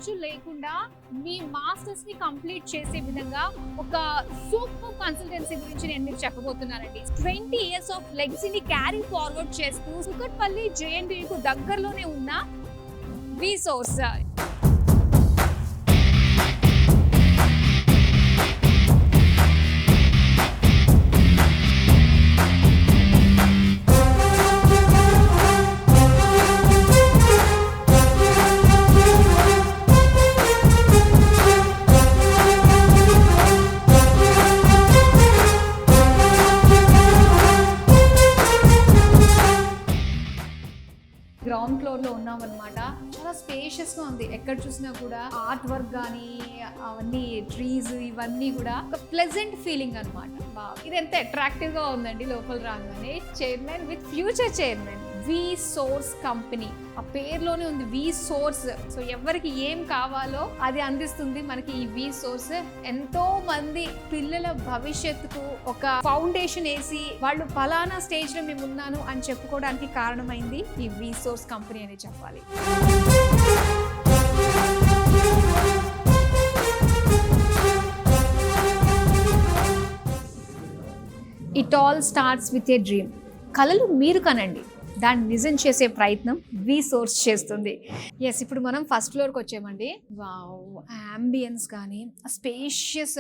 ఖర్చు లేకుండా మీ మాస్టర్స్ ని కంప్లీట్ చేసే విధంగా ఒక సూపర్ కన్సల్టెన్సీ గురించి నేను మీకు చెప్పబోతున్నానండి. 20 years ఆఫ్ లెగసీని క్యారీ ఫార్వర్డ్ చేస్తూ కుకట్పల్లి JNTU దగ్గరలోనే ఉన్న V-Source. గ్రౌండ్ ఫ్లోర్ లో ఉన్నాం అనమాట. చాలా స్పేషియస్ గా ఉంది. ఎక్కడ చూసినా కూడా ఆర్ట్ వర్క్ కానీ అవన్నీ ట్రీస్ ఇవన్నీ కూడా ఒక ప్లెజెంట్ ఫీలింగ్ అనమాట. ఇది ఎంత అట్రాక్టివ్ గా ఉందండి. లోపల రాగానే chairman with future chairman V-Source company. ఆ పేరులోనే ఉంది V-Source. సో ఎవరికి ఏం కావాలో అది అందిస్తుంది మనకి ఈ V-Source. ఎంతో మంది పిల్లల భవిష్యత్తుకు ఒక ఫౌండేషన్ వేసి వాళ్ళు ఫలానా స్టేజ్ లో మేము ఉన్నాను అని చెప్పుకోవడానికి కారణమైంది ఈ V-Source కంపెనీ అని చెప్పాలి. It all starts with a dream. కలలు మీరు కనండి, దాన్ని నిజం చేసే ప్రయత్నం V-Source చేస్తుంది. ఎస్, ఇప్పుడు మనం ఫస్ట్ ఫ్లోర్కి వచ్చామండి. వావ్, అంబియన్స్ కానీ స్పేషియస్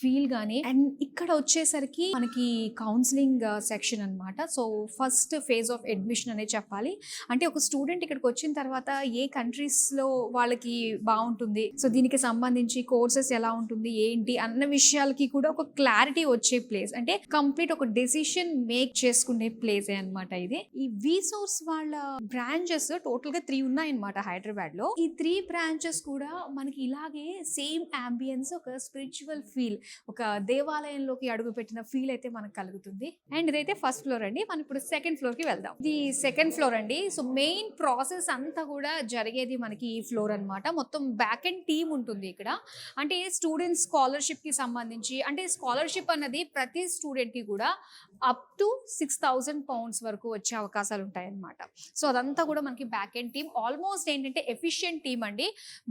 ఫీల్ కానీ. అండ్ ఇక్కడ వచ్చేసరికి మనకి కౌన్సిలింగ్ సెక్షన్ అనమాట. So first phase of admission అనే చెప్పాలి. అంటే ఒక స్టూడెంట్ ఇక్కడికి వచ్చిన తర్వాత ఏ కంట్రీస్లో వాళ్ళకి బాగుంటుంది, సో దీనికి సంబంధించి కోర్సెస్ ఎలా ఉంటుంది ఏంటి అన్న విషయాలకి కూడా ఒక క్లారిటీ వచ్చే ప్లేస్. అంటే కంప్లీట్ ఒక డెసిషన్ మేక్ చేసుకునే ప్లేసే అనమాట ఇది. ఈ V-Source వాళ్ళ బ్రాంచెస్ టోటల్ గా 3 ఉన్నాయన్నమాట హైదరాబాద్ లో. ఈ 3 బ్రాంచెస్ కూడా మనకి ఇలాగే సేమ్ అంబియన్స్, ఒక స్పిరిచువల్ ఫీల్, ఒక దేవాలయంలోకి అడుగు పెట్టిన ఫీల్ అయితే మనకు కలుగుతుంది. అండ్ ఇదైతే ఫస్ట్ ఫ్లోర్ అండి. మనం ఇప్పుడు సెకండ్ ఫ్లోర్ కి వెళ్దాం. ఇది సెకండ్ ఫ్లోర్ అండి. సో మెయిన్ ప్రాసెస్ అంతా కూడా జరిగేది మనకి ఈ ఫ్లోర్ అనమాట. మొత్తం బ్యాక్ అండ్ టీమ్ ఉంటుంది ఇక్కడ. అంటే స్టూడెంట్స్ స్కాలర్షిప్ కి సంబంధించి, అంటే స్కాలర్షిప్ అన్నది ప్రతి స్టూడెంట్ కి కూడా అప్ టు 6,000 pounds వరకు వచ్చే అవకాశాలు ఉంటాయి అన్నమాట. సో అదంతా కూడా మనకి బ్యాక్ ఎండ్ టీమ్. ఆల్మోస్ట్ ఏంటంటే ఎఫిషియెంట్ టీమ్ అండి.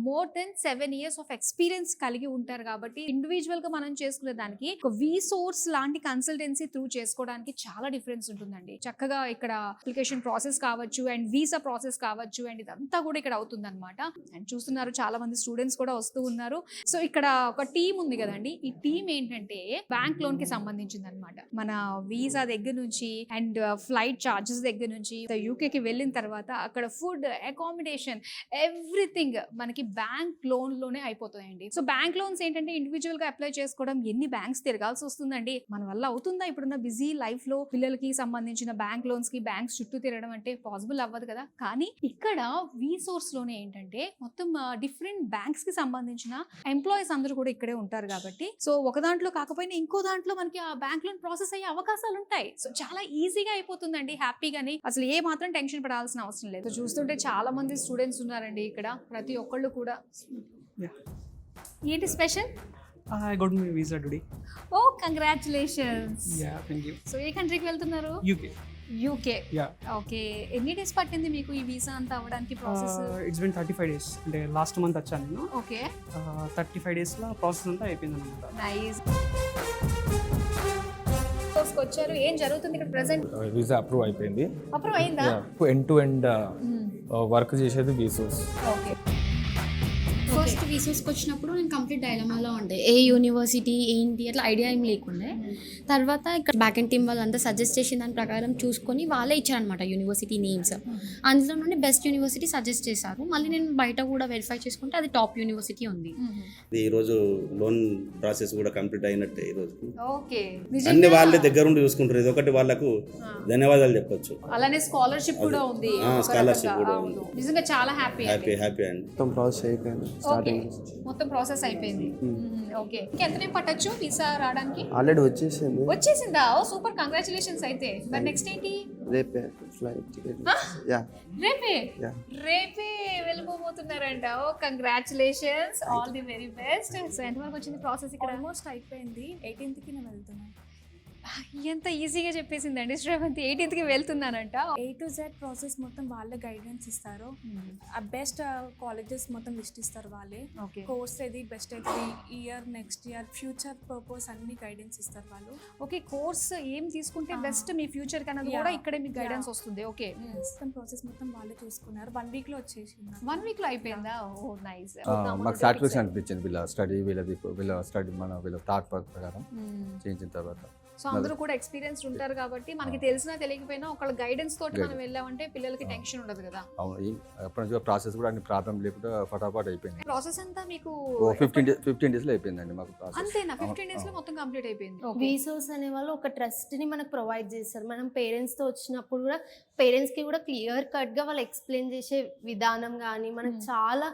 More than 7 years of experience కలిగి ఉంటారు కాబట్టి ఇండివిజువల్ గా మనం చేసుకునే దానికి ఒక V-Source లాంటి కన్సల్టెన్సీ త్రూ చేసుకోవడానికి చాలా డిఫరెన్స్ ఉంటుందండి. చక్కగా ఇక్కడ అప్లికేషన్ ప్రాసెస్ కావచ్చు అండ్ వీసా ప్రాసెస్ కావచ్చు అండ్ ఇదంతా కూడా ఇక్కడ అవుతుంది అనమాట. అండ్ చూస్తున్నారు చాలా మంది స్టూడెంట్స్ కూడా వస్తూ ఉన్నారు. సో ఇక్కడ ఒక టీమ్ ఉంది కదండి. ఈ టీమ్ ఏంటంటే బ్యాంక్ లోన్ కి సంబంధించింది అనమాట. మన వీసా దగ్గర నుంచి అండ్ ఫ్లైట్ చార్జెస్ దగ్గర నుంచి యూకేకి వెళ్ళిన తర్వాత అక్కడ ఫుడ్, అకామిడేషన్, ఎవ్రీథింగ్ మనకి బ్యాంక్ లోన్ లోనే అయిపోతాయండి. సో బ్యాంక్ లోన్స్ ఏంటంటే ఇండివిజువల్ గా అప్లై చేసుకోవడం, ఎన్ని బ్యాంక్స్ తిరగాల్సి వస్తుందండి. మన వల్ల అవుతుందా? ఇప్పుడున్న బిజీ లైఫ్ లో పిల్లలకి సంబంధించిన బ్యాంక్ లోన్స్ కి బ్యాంక్స్ చుట్టూ తిరగడం అంటే పాసిబుల్ అవ్వదు కదా. కానీ ఇక్కడ V-Source లోనే ఏంటంటే మొత్తం డిఫరెంట్ బ్యాంక్స్ కి సంబంధించిన ఎంప్లాయీస్ అందరూ కూడా ఇక్కడే ఉంటారు కాబట్టి సో ఒక దాంట్లో కాకపోయినా ఇంకో దాంట్లో మనకి ఆ బ్యాంక్ లోన్ ప్రాసెస్ అయ్యే అవకాశాలు ఉంటాయి. సో చాలా ఈజీగా అయిపోతుందండి, హ్యాపీగాని. అసలు ఏ మాత్రం టెన్షన్ పడాల్సిన అవసరం లేదు. చూస్తుంటే చాలా మంది స్టూడెంట్స్ ఉన్నారండి ఇక్కడ. ప్రతి ఒక్కళ్ళు కూడా. ఏంటి special? I got my visa today. Oh, congratulations. Yeah, thank you. So ఏ కంట్రీకి వెళ్తున్నారు? UK. Yeah. ఓకే. ఎన్ని డేస్ పట్టింది మీకు ఈ వీసా అంతా అవ్వడానికి ప్రాసెస్? It's been 35 days. అంటే లాస్ట్ మంత్ వచ్చాను నేను. ఓకే. 35 days లో ప్రాసెస్ అంతా అయిపోయింది అన్నమాట. నైస్. వచ్చారు. ఏం జరుగుతుంది ఇక్కడ ప్రెజెంట్? వీసా అప్రూవ్ అయిపోయింది. అప్రూవ్ అయిందా? ఎండ్ టు ఎండ్ వర్క్ చేసేది V-Source. ఓకే. ఫస్ట్ V-Sourceకి వచ్చినప్పుడు నేను కంప్లీట్ డైలమాలో ఉండే. ఏ యూనివర్సిటీ ఏంటి అట్లా ఐడియా ఏం లేకుండే. తర్వాత ఇక్కడ బ్యాక్ అండ్ టీమ్ వాళ్ళంతా సజెస్ట్ చేసిన దాని ప్రకారం చూసుకొని వాళ్ళే ఇచ్చారనమాట యూనివర్సిటీ నేమ్స్. అందులో నుండి బెస్ట్ యూనివర్సిటీ సజెస్ట్ చేశారు. మళ్ళీ నేను బయట కూడా వెరిఫై చేసుకుంటే అది టాప్ యూనివర్సిటీ ఉంది. ఈరోజు లోన్ ప్రాసెస్ కూడా కంప్లీట్ అయినట్టే. ఈరోజు ఓకే. అన్ని వాళ్ళే దగ్గర ఉండి చూసుకుంటారు. ఇది ఒకటి వాళ్ళకు ధన్యవాదాలు చెప్పొచ్చు. అలానే స్కాలర్షిప్ కూడా ఉంది. స్కాలర్షిప్ కూడా ఉంది. నిజంగా చాలా హ్యాపీ అండి. మొత్తం ప్రాసెస్ అయిపోయింది. మొత్తం ప్రాసెస్ అయిపోయింది. ఓకే. ఎంత టైం పట్టొచ్చు వీసా రావడానికి? ఆల్రెడీ వచ్చేసిందా? Oh super, congratulations. అయితే మరి నెక్స్ట్ ఏంటి? రేపే ఫ్లైట్ టికెట్. రేపే వెళ్ళిపోతున్నారంట. Oh congratulations, all the very best. So ఎంతవరకు వచ్చింది ప్రాసెస్? ఇక్కడ ఆల్మోస్ట్ అయిపోయింది. 18th కి నేను వెళ్తున్నాను. ఎంత ఈజీగా చెప్పేసిందండి శ్రవంతి. 18th వెళ్తున్నానంట. A to Z ప్రాసెస్ మొత్తం వాళ్ళే గైడెన్స్ ఇస్తారు. బెస్ట్ కాలేజెస్ మొత్తం లిస్ట్ ఇస్తారు వాళ్ళే. ఓకే కోర్స్ ఏది బెస్ట్ అవుతుంది, year next year future purpose అన్ని గైడెన్స్ ఇస్తారు వాళ్ళు. ఓకే కోర్స్ ఏం తీసుకుంటే బెస్ట్ మీ ఫ్యూచర్ కన్నది Yeah. కూడా ఇక్కడే మీకు గైడెన్స్ వస్తుంది. ఓకే మొత్తం ప్రాసెస్ మొత్తం వాళ్ళే చూసుకున్నారు. 1 week లో వచ్చేసింది. 1 week లో అయిపోయిందా? ఓ నైస్. మాకు సాటిస్ఫాక్షన్ అనిపించింది వీళ్ళ స్టడీ వీళ్ళ స్టడీ వీళ్ళ థాట్ ప్రకారం చేయించిన తర్వాత. సో అందరూ కూడా ఎక్స్పీరియన్స్డ్ ఉంటారు కాబట్టి మనకి తెలిసినా తెలియకపోయినా ఒకళ్ళ గైడెన్స్ తోటి మనం వెళ్ళామంటే పిల్లలకి టెన్షన్ ఉండదు కదా. అవును, ఎప్పటి నుంచో ప్రాసెస్ కూడా అన్ని ప్రాబ్లం లేకుండా ఫటాఫట్ అయిపోయింది. ప్రాసెస్ అంతా మీకు 15 days లో అయిపోయిందండి మాకు ప్రాసెస్. అంతేనా? 15 days లో మొత్తం కంప్లీట్ అయిపోయింది. వీసోస్ అనే వాళ్ళు ఒక ట్రస్ట్ని మనకు ప్రొవైడ్ చేస్తారు. మనం పేరెంట్స్తో వచ్చినప్పుడు కూడా పేరెంట్స్కి కూడా క్లియర్ కట్గా వాళ్ళు ఎక్స్ప్లెయిన్ చేసే విధానం కానీ మనకు చాలా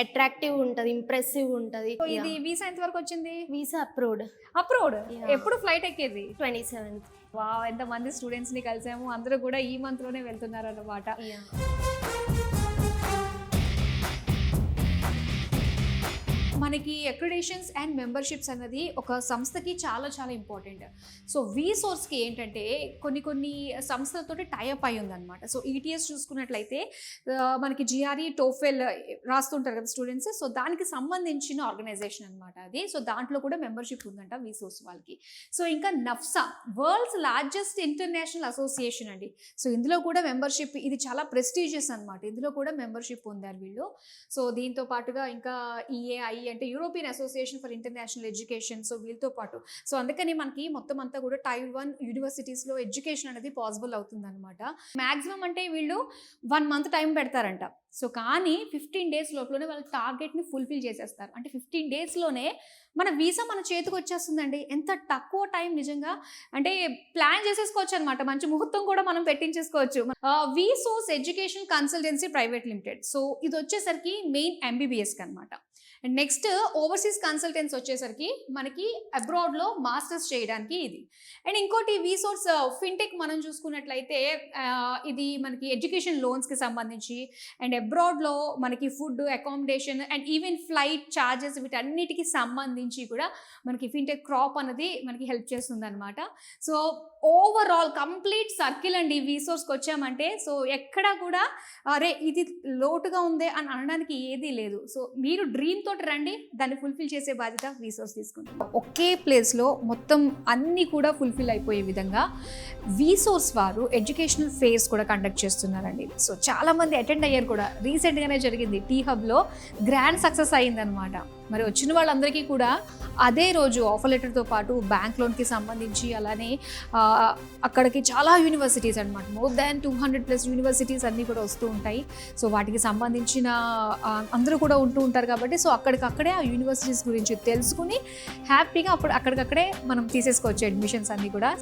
అట్రాక్టివ్ ఉంటుంది, ఇంప్రెసివ్ ఉంటుంది. సో ఇది వీసా ఎంత వరకు వచ్చింది? Visa approved. అప్రూవ్డ్. Yeah. ఎప్పుడు ఫ్లైట్ ఎక్కేది? 27th. వావ్, ఎంత మంది స్టూడెంట్స్ ని కలిసాము. అందరూ కూడా ఈ మంత్ లోనే వెళ్తున్నారు అన్నమాట. మనకి అక్రిడేషన్స్ అండ్ మెంబర్షిప్స్ అన్నది ఒక సంస్థకి చాలా చాలా ఇంపార్టెంట్. సో వీసోర్స్కి ఏంటంటే కొన్ని సంస్థలతోటి టైఅప్ అయి ఉందన్నమాట. సో ఈటీఎస్ చూసుకున్నట్లయితే మనకి జిఆర్ఈ టోఫెల్ రాస్తుంటారు కదా స్టూడెంట్స్. సో దానికి సంబంధించిన ఆర్గనైజేషన్ అనమాట అది. సో దాంట్లో కూడా మెంబర్షిప్ ఉందంట వీసోర్స్ వాళ్ళకి. సో ఇంకా నఫ్సా, వరల్డ్స్ లార్జెస్ట్ ఇంటర్నేషనల్ అసోసియేషన్ అండి. సో ఇందులో కూడా మెంబర్షిప్, ఇది చాలా ప్రెస్టీజియస్ అనమాట. ఇందులో కూడా మెంబర్షిప్ పొందారు వీళ్ళు. సో దీంతో పాటుగా ఇంకా ఈఏఐ అంటే European association for international education. So వీళ్ళతో పాటు సో అందుకని మనకి మొత్తం అంతా కూడా Tier 1 యూనివర్సిటీస్లో ఎడ్యుకేషన్ అనేది పాసిబుల్ అవుతుంది అనమాట. మ్యాక్సిమం అంటే వీళ్ళు 1 month టైం పెడతారంట. సో కానీ 15 days లోపలనే వాళ్ళ టార్గెట్ని ఫుల్ఫిల్ చేసేస్తారు. అంటే 15 daysలోనే మన వీసా మన చేతికి వచ్చేస్తుందండి. ఎంత తక్కువ టైం నిజంగా. అంటే ప్లాన్ చేసేసుకోవచ్చు అనమాట. మంచి ముహూర్తం కూడా మనం పెట్టించేసుకోవచ్చు. Visoes education consultancy private limited. So ఇది వచ్చేసరికి మెయిన్ ఎంబీబీఎస్కి అనమాట. అండ్ నెక్స్ట్ ఓవర్సీస్ కన్సల్టెన్స్ వచ్చేసరికి మనకి అబ్రాడ్లో మాస్టర్స్ చేయడానికి ఇది. అండ్ ఇంకోటి వీసోర్స్ ఫిన్టెక్ మనం చూసుకున్నట్లయితే ఇది మనకి ఎడ్యుకేషన్ లోన్స్కి సంబంధించి అండ్ అబ్రాడ్లో మనకి food, accommodation and even flight charges వీటన్నిటికీ సంబంధించి కూడా మనకి ఫిన్టెక్ క్రాప్ అనేది మనకి హెల్ప్ చేస్తుంది అనమాట. సో ఓవరాల్ కంప్లీట్ సర్కిల్ అండి వీసోర్స్కి వచ్చామంటే. సో ఎక్కడా కూడా అరే ఇది లోటుగా ఉందే అని అనడానికి ఏదీ లేదు. సో మీరు డ్రీమ్ తోటి రండి, దాన్ని ఫుల్ఫిల్ చేసే బాధ్యత వీసోర్స్ తీసుకుంటాం. ఒకే ప్లేస్లో మొత్తం అన్నీ కూడా ఫుల్ఫిల్ అయిపోయే విధంగా వీసోర్స్ వారు ఎడ్యుకేషనల్ ఫేర్స్ కూడా కండక్ట్ చేస్తున్నారండి. సో చాలామంది అటెండ్ అయ్యారు కూడా. రీసెంట్గానే జరిగింది టీ హబ్లో, గ్రాండ్ సక్సెస్ అయ్యిందనమాట. మరి వచ్చిన వాళ్ళందరికీ కూడా అదే రోజు ఆఫర్ లెటర్తో పాటు బ్యాంక్ లోన్కి సంబంధించి అలానే అక్కడికి చాలా యూనివర్సిటీస్ అనమాట, మోర్ దాన్ 200+ యూనివర్సిటీస్ అన్నీ కూడా వస్తూ ఉంటాయి. సో వాటికి సంబంధించిన అందరూ కూడా ఉంటూ ఉంటారు కాబట్టి సో అక్కడికక్కడే ఆ యూనివర్సిటీస్ గురించి తెలుసుకుని హ్యాపీగా అక్కడికక్కడే మనం తీసేసుకోవచ్చు అడ్మిషన్స్ అన్నీ కూడా.